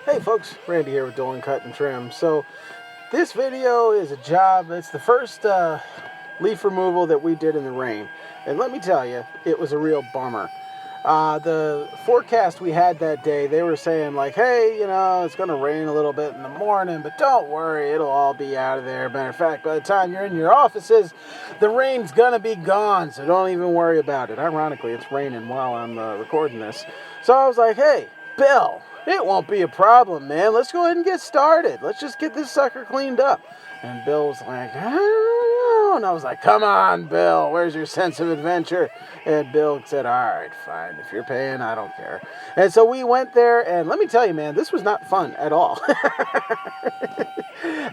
Hey folks, Randy here with Dolan Cut and Trim. So this video is a job. It's the first leaf removal that we did in the rain. And let me tell you, it was a real bummer. The forecast we had that day, they were saying like, hey, it's going to rain a little bit in the morning, but don't worry, it'll all be out of there. Matter of fact, by the time you're in your offices, the rain's going to be gone, so don't even worry about it. Ironically, it's raining while I'm recording this. So I was like, hey, Bill, it won't be a problem, man. Let's go ahead and get started. Let's just get this sucker cleaned up. And Bill was like, I don't know. And I was like, come on, Bill. Where's your sense of adventure? And Bill said, all right, fine. If you're paying, I don't care. And so we went there, and let me tell you, man, this was not fun at all.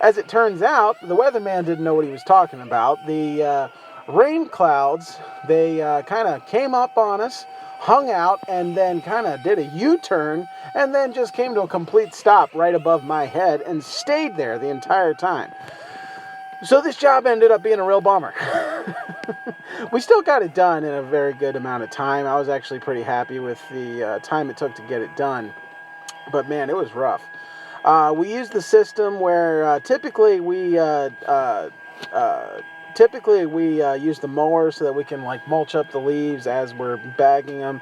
As it turns out, the weatherman didn't know what he was talking about. The rain clouds, they kind of came up on us, hung out, and then kind of did a U-turn, and then just came to a complete stop right above my head and stayed there the entire time. So this job ended up being a real bummer. We still got it done in a very good amount of time. I was actually pretty happy with the time it took to get it done. But man, it was rough. We used the system where typically we use the mower so that we can like mulch up the leaves as we're bagging them,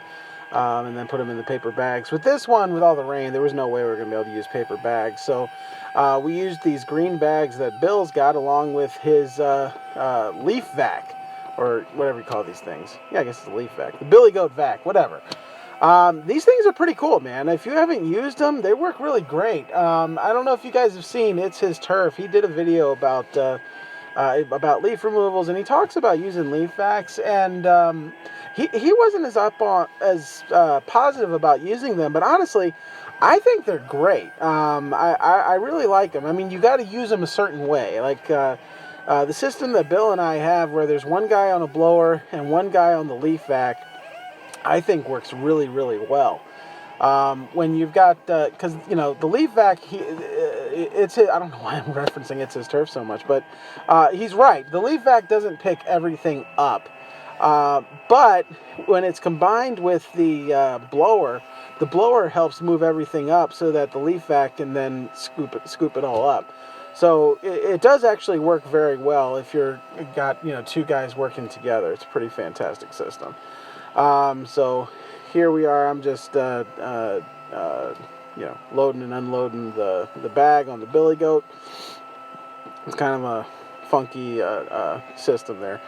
and then put them in the paper bags. With this one, with all the rain, there was no way we were going to be able to use paper bags. So we used these green bags that Bill's got along with his leaf vac, or whatever you call these things. Yeah, I guess it's a leaf vac. The Billy Goat vac, whatever. These things are pretty cool, man. If you haven't used them, they work really great. I don't know if you guys have seen It's His Turf. He did a video about leaf removals, and he talks about using leaf vacs, and he wasn't as positive about using them, but honestly, I think they're great. I really like them. I mean, you got to use them a certain way. Like the system that Bill and I have, where there's one guy on a blower and one guy on the leaf vac, I think works really, really well. When you've got, because, the leaf vac, I don't know why I'm referencing It's His Turf so much, but he's right. The leaf vac doesn't pick everything up. But when it's combined with the blower helps move everything up so that the leaf vac can then scoop it all up. So it does actually work very well if you've got, two guys working together. It's a pretty fantastic system. So here we are. I'm just loading and unloading the bag on the Billy Goat. It's kind of a funky system there.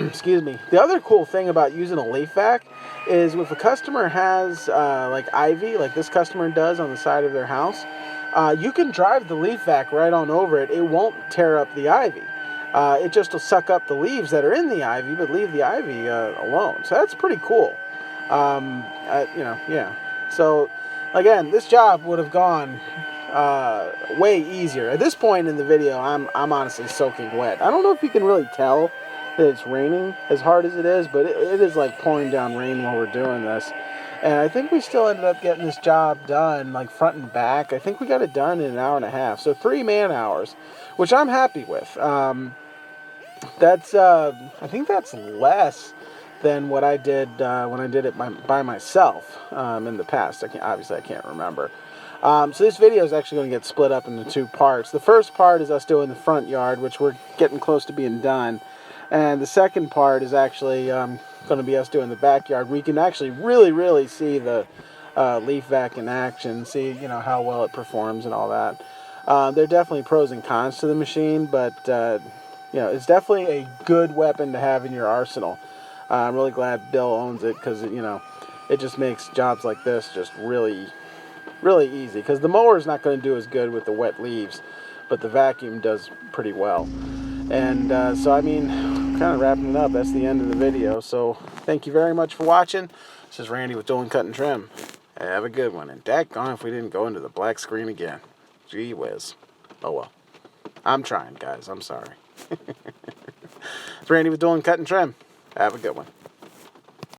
Excuse me. The other cool thing about using a leaf vac is if a customer has like ivy, like this customer does on the side of their house, you can drive the leaf vac right on over it. It won't tear up the ivy. It just will suck up the leaves that are in the ivy, but leave the ivy alone. So that's pretty cool. Yeah. So, again, this job would have gone way easier. At this point in the video, I'm honestly soaking wet. I don't know if you can really tell that it's raining as hard as it is, but it is like pouring down rain while we're doing this. And I think we still ended up getting this job done, like front and back. I think we got it done in an hour and a half. So 3 man-hours, which I'm happy with. I think that's less than what I did when I did it by myself in the past. I can't remember. So this video is actually going to get split up into 2 parts. The first part is us doing the front yard, which we're getting close to being done. And the second part is actually going to be us doing the backyard. We can actually really, really see the leaf vac in action, see how well it performs and all that. There are definitely pros and cons to the machine, but it's definitely a good weapon to have in your arsenal. I'm really glad Bill owns it because it just makes jobs like this just really, really easy. Because the mower is not going to do as good with the wet leaves, but the vacuum does pretty well. And so, I mean, kind of wrapping it up. That's the end of the video. So, thank you very much for watching. This is Randy with Dolan Cut and Trim. Have a good one. And daggone if we didn't go into the black screen again. Gee whiz. Oh well. I'm trying, guys. I'm sorry. It's Randy with Dolan Cut and Trim. Have a good one.